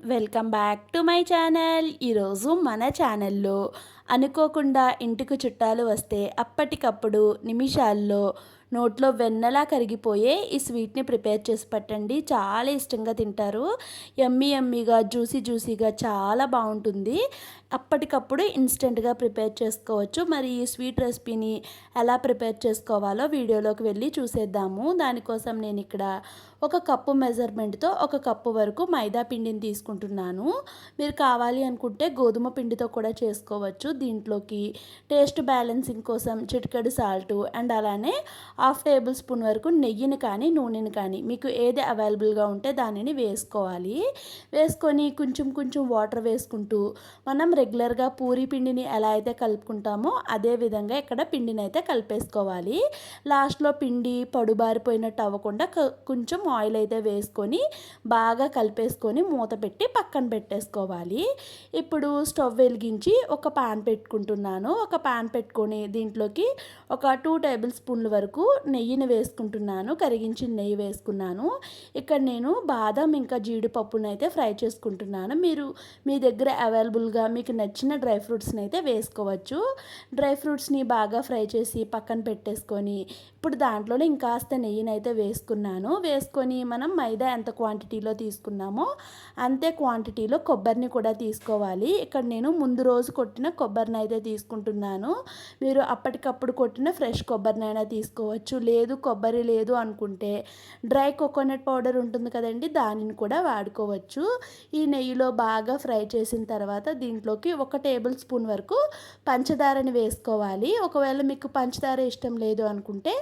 Welcome back to my channel. ఈరోజు మన ఛానల్లో అనుకోకుండా ఇంటికి చుట్టాలు వస్తే అప్పటికప్పుడు నిమిషాల్లో నోట్లో వెన్నలా కరిగిపోయే ఈ స్వీట్ని ప్రిపేర్ చేసి పెట్టండి. చాలా ఇష్టంగా తింటారు. యమ్మీ యమ్మీగా జ్యూసీ జ్యూసీగా చాలా బాగుంటుంది. అప్పటికప్పుడు ఇన్స్టెంట్గా ప్రిపేర్ చేసుకోవచ్చు. మరి ఈ స్వీట్ రెసిపీని ఎలా ప్రిపేర్ చేసుకోవాలో వీడియోలోకి వెళ్ళి చూసేద్దాము. దానికోసం నేను ఇక్కడ ఒక కప్పు మెజర్మెంట్తో ఒక కప్పు వరకు మైదా పిండిని తీసుకుంటున్నాను. మీరు కావాలి అనుకుంటే గోధుమ పిండితో కూడా చేసుకోవచ్చు. దీంట్లోకి టేస్ట్ బ్యాలెన్సింగ్ కోసం చిటికెడు సాల్టు అండ్ అలానే 1/2 టేబుల్ స్పూన్ వరకు నెయ్యిని కానీ నూనెని కానీ మీకు ఏది అవైలబుల్గా ఉంటే దానిని వేసుకోవాలి. వేసుకొని కొంచెం కొంచెం వాటర్ వేసుకుంటూ మనం రెగ్యులర్గా పూరీ పిండిని ఎలా అయితే కలుపుకుంటామో అదే విధంగా ఇక్కడ పిండిని అయితే కలిపేసుకోవాలి. లాస్ట్లో పిండి పడుబారిపోయినట్టు అవ్వకుండా కొంచెం ఆయిల్ అయితే వేసుకొని బాగా కలిపేసుకొని మూత పెట్టి పక్కన పెట్టేసుకోవాలి. ఇప్పుడు స్టవ్ వెలిగించి ఒక పాన్ పెట్టుకుంటున్నాను. ఒక పాన్ పెట్టుకొని దీంట్లోకి ఒక 2 టేబుల్ స్పూన్ల వరకు నెయ్యిని వేసుకుంటున్నాను. కరిగించిన నెయ్యి వేసుకున్నాను. ఇక్కడ నేను బాదం ఇంకా జీడిపప్పును అయితే ఫ్రై చేసుకుంటున్నాను. మీరు మీ దగ్గర అవైలబుల్గా మీకు నచ్చిన డ్రై ఫ్రూట్స్ని అయితే వేసుకోవచ్చు. డ్రై ఫ్రూట్స్ని బాగా ఫ్రై చేసి పక్కన పెట్టేసుకొని ఇప్పుడు దాంట్లోనే ఇంకాస్త నెయ్యిని అయితే వేసుకున్నాను. వేసుకొని మనం మైదా ఎంత క్వాంటిటీలో తీసుకున్నామో అంతే క్వాంటిటీలో కొబ్బరిని కూడా తీసుకోవాలి. ఇక్కడ నేను ముందు రోజు కొట్టిన కొబ్బరిని అయితే తీసుకుంటున్నాను. మీరు అప్పటికప్పుడు కొట్టిన ఫ్రెష్ కొబ్బరినైనా తీసుకోవచ్చు. లేదు కొబ్బరి లేదు అనుకుంటే డ్రై కోకోనట్ పౌడర్ ఉంటుంది కదండి, దానిని కూడా వాడుకోవచ్చు. ఈ నెయ్యిలో బాగా ఫ్రై చేసిన తర్వాత దీంట్లోకి 1 టేబుల్ స్పూన్ వరకు పంచదారని వేసుకోవాలి. ఒకవేళ మీకు పంచదార ఇష్టం లేదు అనుకుంటే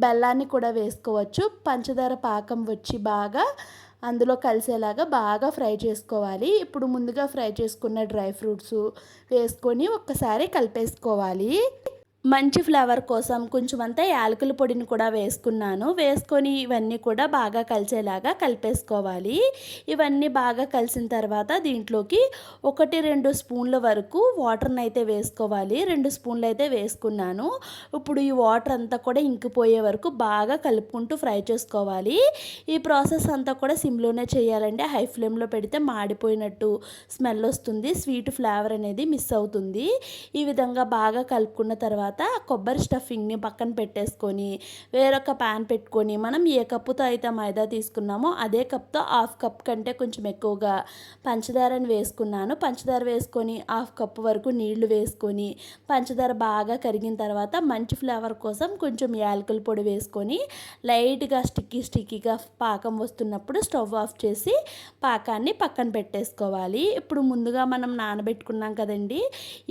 బెల్లాన్ని కూడా వేసుకోవచ్చు. పంచదార పాకం వచ్చి బాగా అందులో కలిసేలాగా బాగా ఫ్రై చేసుకోవాలి. ఇప్పుడు ముందుగా ఫ్రై చేసుకున్న డ్రై ఫ్రూట్స్ వేసుకొని ఒక్కసారి కలిపేసుకోవాలి. మంచి ఫ్లేవర్ కోసం కొంచెం అంతా యాలకుల పొడిని కూడా వేసుకున్నాను. వేసుకొని ఇవన్నీ కూడా బాగా కలిసేలాగా కలిపేసుకోవాలి. ఇవన్నీ బాగా కలిసిన తర్వాత దీంట్లోకి 1-2 స్పూన్ల వరకు వాటర్ని అయితే వేసుకోవాలి. 2 స్పూన్లు అయితే వేసుకున్నాను. ఇప్పుడు ఈ వాటర్ అంతా కూడా ఇంకిపోయే వరకు బాగా కలుపుకుంటూ ఫ్రై చేసుకోవాలి. ఈ ప్రాసెస్ అంతా కూడా సిమ్లోనే చేయాలండి. హై ఫ్లేమ్లో పెడితే మాడిపోయినట్టు స్మెల్ వస్తుంది. స్వీట్ ఫ్లేవర్ అనేది మిస్ అవుతుంది. ఈ విధంగా బాగా కలుపుకున్న తర్వాత కొబ్బరి స్టఫింగ్ని పక్కన పెట్టేసుకొని వేరొక ప్యాన్ పెట్టుకొని మనం ఏ కప్పుతో అయితే మైదా తీసుకున్నామో అదే కప్తో 1/2 కప్ కంటే కొంచెం ఎక్కువగా పంచదారని వేసుకున్నాను. పంచదార వేసుకొని 1/2 కప్పు వరకు నీళ్లు వేసుకొని పంచదార బాగా కరిగిన తర్వాత మంచి ఫ్లేవర్ కోసం కొంచెం యాలకుల పొడి వేసుకొని లైట్గా స్టిక్కీగా పాకం వస్తున్నప్పుడు స్టవ్ ఆఫ్ చేసి పాకాన్ని పక్కన పెట్టేసుకోవాలి. ఇప్పుడు ముందుగా మనం నానబెట్టుకున్నాం కదండి,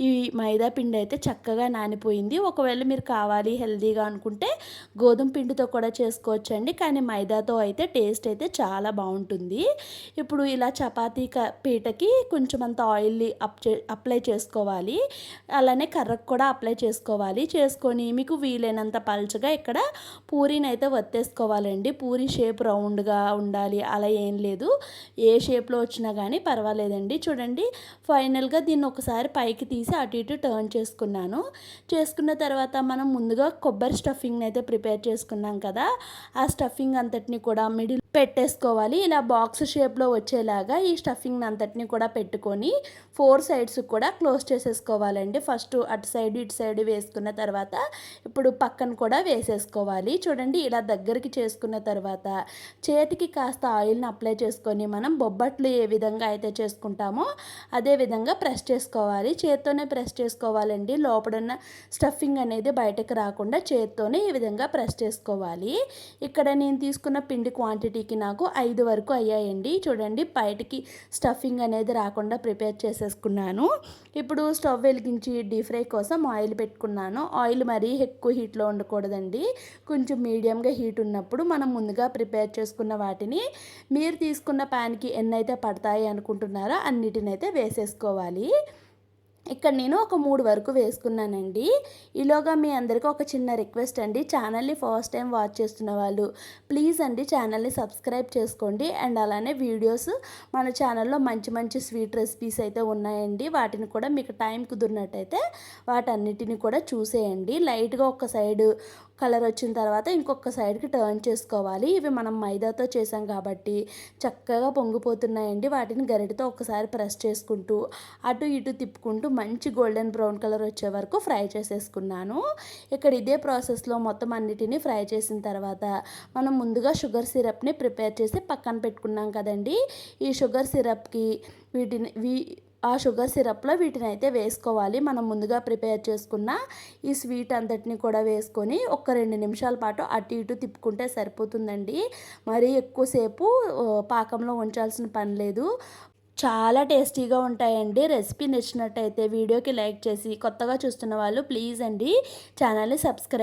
ఈ మైదా పిండి అయితే చక్కగా నానిపోయింది. ఒకవేళ మీరు కావాలి హెల్తీగా అనుకుంటే గోధుమ పిండితో కూడా చేసుకోవచ్చండి, కానీ మైదాతో అయితే టేస్ట్ అయితే చాలా బాగుంటుంది. ఇప్పుడు ఇలా చపాతీ పీటకి కొంచెం అంత ఆయిల్ని అప్లై చేసుకోవాలి. అలానే కర్రకు కూడా అప్లై చేసుకోవాలి. చేసుకొని మీకు వీలైనంత పల్చగా ఇక్కడ పూరీని అయితే వత్తేసుకోవాలండి. పూరీ షేప్ రౌండ్గా ఉండాలి అలా ఏం లేదు, ఏ షేప్లో వచ్చినా కానీ పర్వాలేదండి. చూడండి, ఫైనల్గా దీన్ని ఒకసారి పైకి తీసి అటు ఇటు టర్న్ చేసుకున్నాను. చేసుకున్న తర్వాత మనం ముందుగా కొబ్బరి స్టఫింగ్ని అయితే ప్రిపేర్ చేసుకున్నాం కదా, ఆ స్టఫింగ్ అంతటిని కూడా మిడిల్ పెట్టేసుకోవాలి. ఇలా బాక్స్ షేప్లో వచ్చేలాగా ఈ స్టఫింగ్ అంతటిని కూడా పెట్టుకొని 4 సైడ్స్ కూడా క్లోజ్ చేసేసుకోవాలండి. ఫస్ట్ అటు సైడ్ ఇటు సైడ్ వేసుకున్న తర్వాత ఇప్పుడు పక్కన కూడా వేసేసుకోవాలి. చూడండి, ఇలా దగ్గరికి చేసుకున్న తర్వాత చేతికి కాస్త ఆయిల్ని అప్లై చేసుకొని మనం బొబ్బట్లు ఏ విధంగా అయితే చేసుకుంటామో అదే విధంగా ప్రెస్ చేసుకోవాలి. చేత్తోనే ప్రెస్ చేసుకోవాలండి. లోపడున్న స్టఫింగ్ అనేది బయటకు రాకుండా చేత్తోనే ఈ విధంగా ప్రెస్ చేసుకోవాలి. ఇక్కడ నేను తీసుకున్న పిండి క్వాంటిటీకి నాకు 5 వరకు అయ్యాయండి. చూడండి, బయటికి స్టఫింగ్ అనేది రాకుండా ప్రిపేర్ చేసేసుకున్నాను. ఇప్పుడు స్టవ్ వెలిగించి డీప్ ఫ్రై కోసం ఆయిల్ పెట్టుకున్నాను. ఆయిల్ మరీ ఎక్కువ హీట్లో ఉండకూడదండి, కొంచెం మీడియంగా హీట్ ఉన్నప్పుడు మనం ముందుగా ప్రిపేర్ చేసుకున్న వాటిని మీరు తీసుకున్న ప్యాన్కి ఎన్నైతే పడతాయి అనుకుంటున్నారో అన్నిటినైతే వేసేసుకోవాలి. ఇక్కడ నేను ఒక 3 వరకు వేసుకున్నానండి. ఈలోగా మీ అందరికీ ఒక చిన్న రిక్వెస్ట్ అండి, ఛానల్ని ఫస్ట్ టైం వాచ్ చేస్తున్న వాళ్ళు ప్లీజ్ అండి ఛానల్ని సబ్స్క్రైబ్ చేసుకోండి. అండ్ అలానే వీడియోస్ మన ఛానల్లో మంచి మంచి స్వీట్ రెసిపీస్ అయితే ఉన్నాయండి, వాటిని కూడా మీకు టైం కుదిరినట్టయితే వాటన్నిటిని కూడా చూసేయండి. లైట్గా ఒక సైడ్ కలర్ వచ్చిన తర్వాత ఇంకొక సైడ్కి టర్న్ చేసుకోవాలి. ఇవి మనం మైదాతో చేసాం కాబట్టి చక్కగా పొంగిపోతున్నాయండి. వాటిని గరిటెతో ఒకసారి ప్రెస్ చేసుకుంటూ అటు ఇటు తిప్పుకుంటూ మంచి గోల్డెన్ బ్రౌన్ కలర్ వచ్చే వరకు ఫ్రై చేసేసుకున్నాను. ఇక్కడ ఇదే ప్రాసెస్లో మొత్తం అన్నిటినీ ఫ్రై చేసిన తర్వాత మనం ముందుగా షుగర్ సిరప్ని ప్రిపేర్ చేసి పక్కన పెట్టుకున్నాం కదండి. ఈ షుగర్ సిరప్కి ఆ షుగర్ సిరప్లో వీటిని అయితే వేసుకోవాలి. మనం ముందుగా ప్రిపేర్ చేసుకున్న ఈ స్వీట్ అంతటిని కూడా వేసుకొని ఒక 2 నిమిషాల పాటు అటు ఇటు తిప్పుకుంటే సరిపోతుందండి. మరీ ఎక్కువసేపు పాకంలో ఉంచాల్సిన పని లేదు. చాలా టేస్టీగా ఉంటాయండి. రెసిపీ నచ్చినట్టయితే వీడియోకి లైక్ చేసి కొత్తగా చూస్తున్న వాళ్ళు ప్లీజ్ అండి ఛానల్ని సబ్స్క్రైబ్